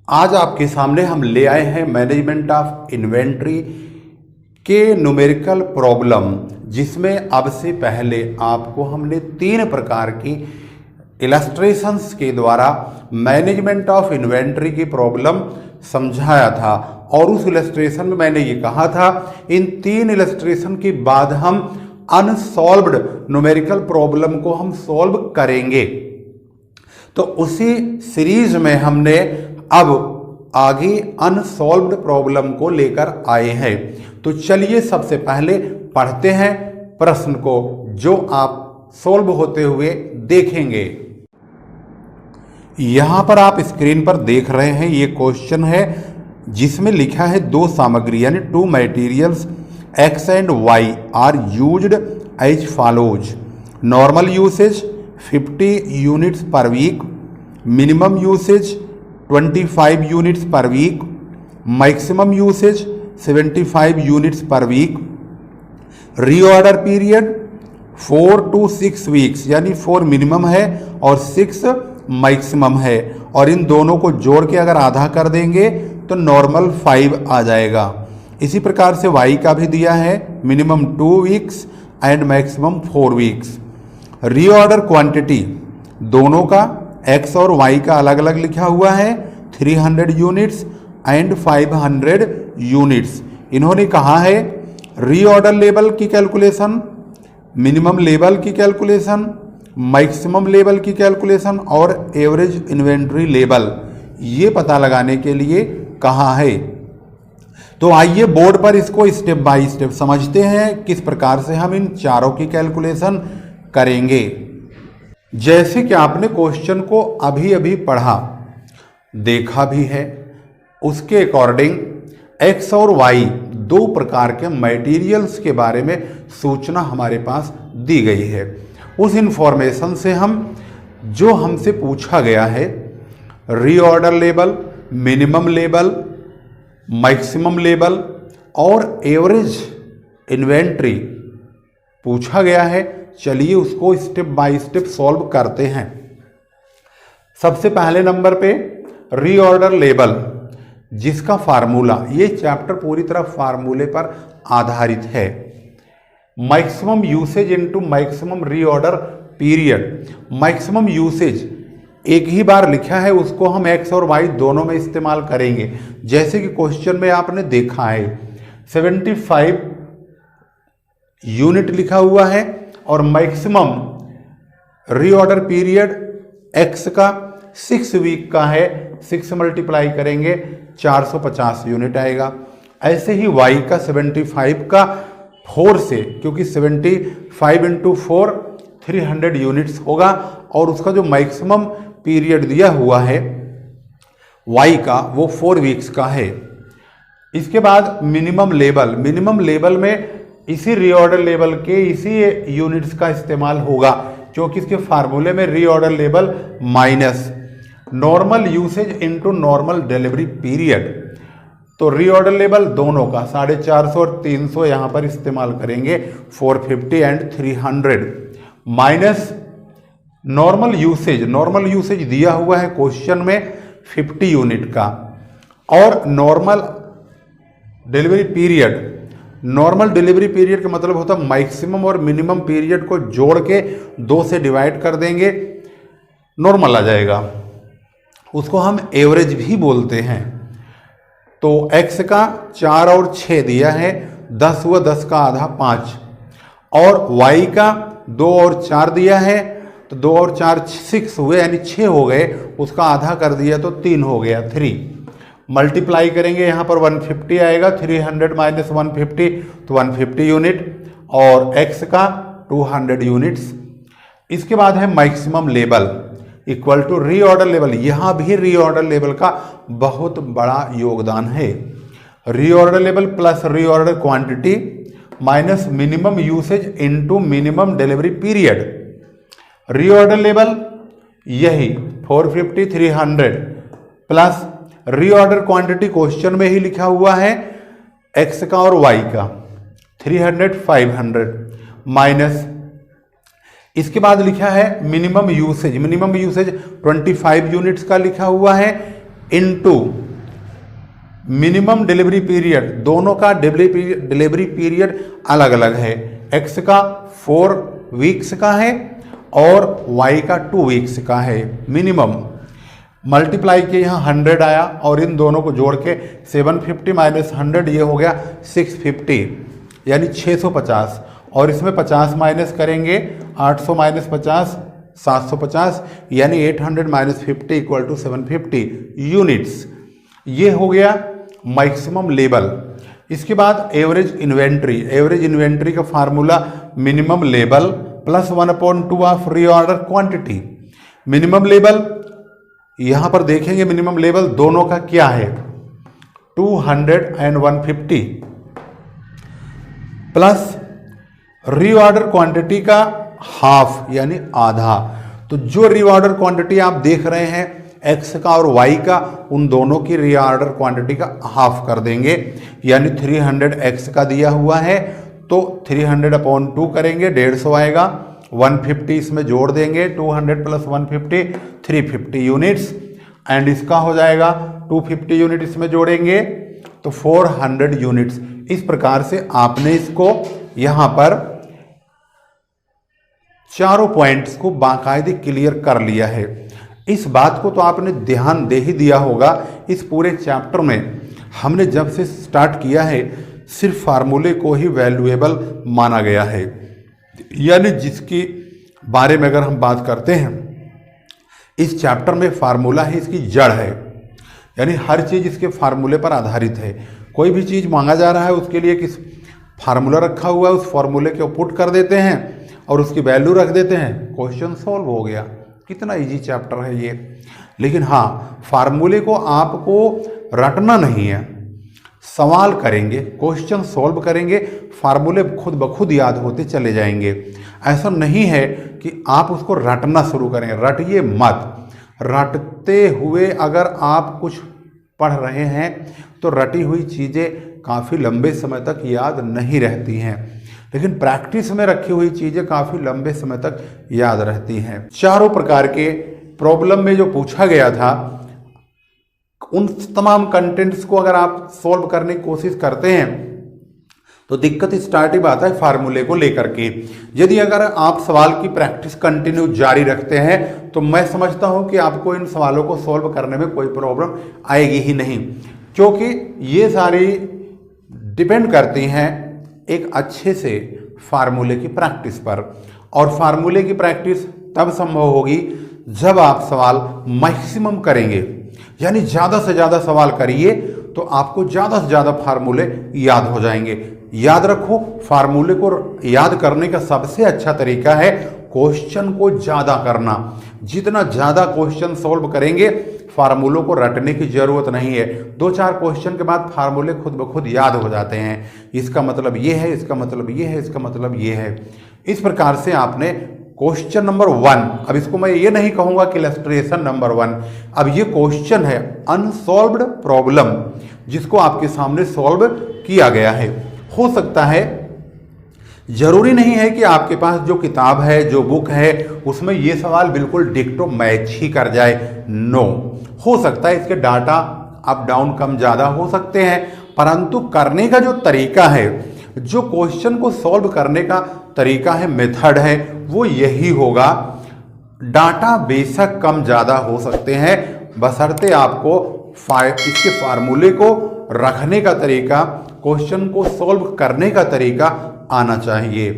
आज आपके सामने हम ले आए हैं मैनेजमेंट ऑफ इन्वेंट्री के न्यूमेरिकल प्रॉब्लम, जिसमें अब से पहले आपको हमने 3 प्रकार की इलस्ट्रेशंस के द्वारा मैनेजमेंट ऑफ इन्वेंट्री की प्रॉब्लम समझाया था। और उस इलस्ट्रेशन में मैंने ये कहा था इन 3 इलस्ट्रेशन के बाद हम अनसॉल्व्ड न्यूमेरिकल प्रॉब्लम को हम सॉल्व करेंगे। तो उसी सीरीज में हमने अब आगे अनसॉल्व्ड प्रॉब्लम को लेकर आए हैं। तो चलिए सबसे पहले पढ़ते हैं प्रश्न को, जो आप सॉल्व होते हुए देखेंगे। यहां पर आप स्क्रीन पर देख रहे हैं, ये क्वेश्चन है जिसमें लिखा है 2 सामग्री यानी 2 materials X and Y are used as follows. Normal usage 50 units per week, minimum usage 25 units per week, maximum usage 75 units per week. Reorder period 4 to 6 weeks यानी 4 मिनिमम है और 6 मैक्सिमम है, और इन दोनों को जोड़ के अगर आधा कर देंगे तो नॉर्मल 5 आ जाएगा। इसी प्रकार से Y का भी दिया है, minimum 2 weeks and maximum 4 weeks. Reorder quantity दोनों का X और Y का अलग अलग लिखा हुआ है, 300 यूनिट्स एंड 500 यूनिट्स। इन्होंने कहा है रीऑर्डर लेवल की कैलकुलेशन, मिनिमम लेवल की कैलकुलेशन, मैक्सिमम लेवल की कैलकुलेशन और एवरेज इन्वेंट्री लेवल, ये पता लगाने के लिए कहा है। तो आइए बोर्ड पर इसको स्टेप बाय स्टेप समझते हैं किस प्रकार से हम इन चारों की कैलकुलेशन करेंगे। जैसे कि आपने क्वेश्चन को अभी अभी पढ़ा देखा भी है, उसके अकॉर्डिंग X और Y 2 प्रकार के मटेरियल्स के बारे में सूचना हमारे पास दी गई है। उस इंफॉर्मेशन से हम जो हमसे पूछा गया है reorder level, minimum level, maximum level और एवरेज इन्वेंट्री पूछा गया है। चलिए उसको स्टेप बाय स्टेप सॉल्व करते हैं। सबसे पहले नंबर पे रीऑर्डर लेवल, जिसका फार्मूला, ये चैप्टर पूरी तरह फार्मूले पर आधारित है। Maximum usage into maximum reorder period. Maximum usage एक ही बार लिखा है, उसको हम X और Y दोनों में इस्तेमाल करेंगे। जैसे कि क्वेश्चन में आपने देखा है 75 यूनिट लिखा हुआ है और मैक्सिमम रीऑर्डर पीरियड X का 6 वीक का है, 6 मल्टीप्लाई करेंगे 450 यूनिट आएगा। ऐसे ही Y का 75 का 4 से, क्योंकि 75 इंटू 4 300 यूनिट्स होगा, और उसका जो मैक्सिमम पीरियड दिया हुआ है Y का वो 4 वीक्स का है। इसके बाद मिनिमम लेवल, मिनिमम लेवल में इसी रीऑर्डर लेवल के इसी यूनिट्स का इस्तेमाल होगा, क्योंकि इसके फार्मूले में reorder level minus normal usage into normal delivery period. तो रीऑर्डर लेवल दोनों का 450 और 300 यहाँ पर इस्तेमाल करेंगे, 450 and 300 minus normal usage. Normal usage दिया हुआ है क्वेश्चन में 50 यूनिट का, और normal delivery period, normal delivery period का मतलब होता है मैक्सिमम और मिनिमम पीरियड को जोड़ के 2 से डिवाइड कर देंगे, नॉर्मल आ जाएगा। उसको हम एवरेज भी बोलते हैं। तो X का 4 और 6 दिया है, 10 हुआ, 10 का आधा 5, और Y का 2 और 4 दिया है, तो 2 और 4 6 हुए यानी 6 हो गए, उसका आधा कर दिया तो 3 हो गया 3। मल्टीप्लाई करेंगे यहाँ पर 150 आएगा, 300 माइनस 150 तो 150 यूनिट, और X का 200 यूनिट्स। इसके बाद है maximum level equal to reorder level. यहाँ भी रीऑर्डर लेवल का बहुत बड़ा योगदान है। Reorder level plus reorder quantity minus minimum usage into minimum delivery period. Reorder level यही 450 300 प्लस रीऑर्डर क्वांटिटी क्वेश्चन में ही लिखा हुआ है X का और Y का 300 500 माइनस, इसके बाद लिखा है minimum usage. Minimum usage 25 units का लिखा हुआ है, इनटू मिनिमम डिलीवरी पीरियड, दोनों का डिलीवरी पीरियड अलग अलग है, x का 4 वीक्स का है और y का 2 वीक्स का है मिनिमम। मल्टीप्लाई किए यहाँ 100 आया और इन दोनों को जोड़ के 750 माइनस 100 ये हो गया 650 यानी 650 और इसमें 50 माइनस करेंगे 800 माइनस 50 750 यानी 800 माइनस 50 इक्वल टू 750 यूनिट्स। ये हो गया मैक्सिमम लेवल। इसके बाद एवरेज इन्वेंट्री का formula minimum level plus 1/2 of reorder quantity. Minimum level यहां पर देखेंगे, मिनिमम लेवल दोनों का क्या है 200 एंड 150 प्लस रीऑर्डर क्वांटिटी का हाफ यानी आधा। तो जो रीऑर्डर क्वांटिटी आप देख रहे हैं x का और y का, उन दोनों की रीऑर्डर क्वांटिटी का हाफ कर देंगे यानी 300 x का दिया हुआ है तो 300/2 करेंगे 150 आएगा, 150 इसमें जोड़ देंगे 200 प्लस 150 350 यूनिट्स एंड इसका हो जाएगा 250 यूनिट इसमें जोड़ेंगे तो 400 यूनिट्स। इस प्रकार से आपने इसको यहां पर चारों पॉइंट्स को बाकायदे क्लियर कर लिया है। इस बात को तो आपने ध्यान दे ही दिया होगा, इस पूरे चैप्टर में हमने जब से स्टार्ट किया है सिर्फ फार्मूले को ही वैल्यूएबल माना गया है, यानी जिसकी बारे में अगर हम बात करते हैं इस चैप्टर में फार्मूला ही इसकी जड़ है, यानी हर चीज़ इसके फार्मूले पर आधारित है। कोई भी चीज़ मांगा जा रहा है उसके लिए किस फार्मूला रखा हुआ है, उस फार्मूले को पुट कर देते हैं और उसकी वैल्यू रख देते हैं, क्वेश्चन सॉल्व हो गया। कितना इजी चैप्टर है ये। लेकिन हाँ, फार्मूले को आपको रटना नहीं है, सवाल करेंगे, क्वेश्चन सॉल्व करेंगे, फार्मूले खुद ब खुद याद होते चले जाएंगे। ऐसा नहीं है कि आप उसको रटना शुरू करें, रटिए मत। रटते हुए अगर आप कुछ पढ़ रहे हैं तो रटी हुई चीज़ें काफ़ी लंबे समय तक याद नहीं रहती हैं, लेकिन प्रैक्टिस में रखी हुई चीज़ें काफ़ी लंबे समय तक याद रहती हैं। चारों प्रकार के प्रॉब्लम में जो पूछा गया था उन तमाम कंटेंट्स को अगर आप सॉल्व करने की कोशिश करते हैं तो दिक्कत स्टार्टिंग आता है फार्मूले को लेकर के। यदि अगर आप सवाल की प्रैक्टिस कंटिन्यू जारी रखते हैं तो मैं समझता हूं कि आपको इन सवालों को सॉल्व करने में कोई प्रॉब्लम आएगी ही नहीं, क्योंकि ये सारी डिपेंड करती हैं एक अच्छे से फार्मूले की प्रैक्टिस पर। और फार्मूले की प्रैक्टिस तब संभव होगी जब आप सवाल मैक्सिमम करेंगे, यानी ज़्यादा से ज़्यादा सवाल करिए तो आपको ज़्यादा से ज़्यादा फार्मूले याद हो जाएंगे। याद रखो, फार्मूले को याद करने का सबसे अच्छा तरीका है क्वेश्चन को ज़्यादा करना। जितना ज़्यादा क्वेश्चन सॉल्व करेंगे फार्मूलों को रटने की ज़रूरत नहीं है। 2-4 क्वेश्चन के बाद फार्मूले खुद ब खुद याद हो जाते हैं। इसका मतलब ये है, इसका मतलब ये है, इसका मतलब ये है। इस प्रकार से आपने क्वेश्चन नंबर 1, अब इसको मैं ये नहीं कहूँगा कि इलस्ट्रेशन नंबर 1, अब ये क्वेश्चन है अनसॉल्व्ड प्रॉब्लम जिसको आपके सामने सॉल्व किया गया है। हो सकता है, जरूरी नहीं है कि आपके पास जो किताब है, जो बुक है, उसमें ये सवाल बिल्कुल डिक्टो मैच ही कर जाए। नो, हो सकता है इसके डाटा अप डाउन कम ज़्यादा हो सकते हैं, परंतु करने का जो तरीका है, जो क्वेश्चन को सॉल्व करने का तरीका है, मेथड है, वो यही होगा। डाटा बेशक कम ज़्यादा हो सकते हैं, बशर्ते आपको इसके फार्मूले को रखने का तरीका, क्वेश्चन को सॉल्व करने का तरीका आना चाहिए।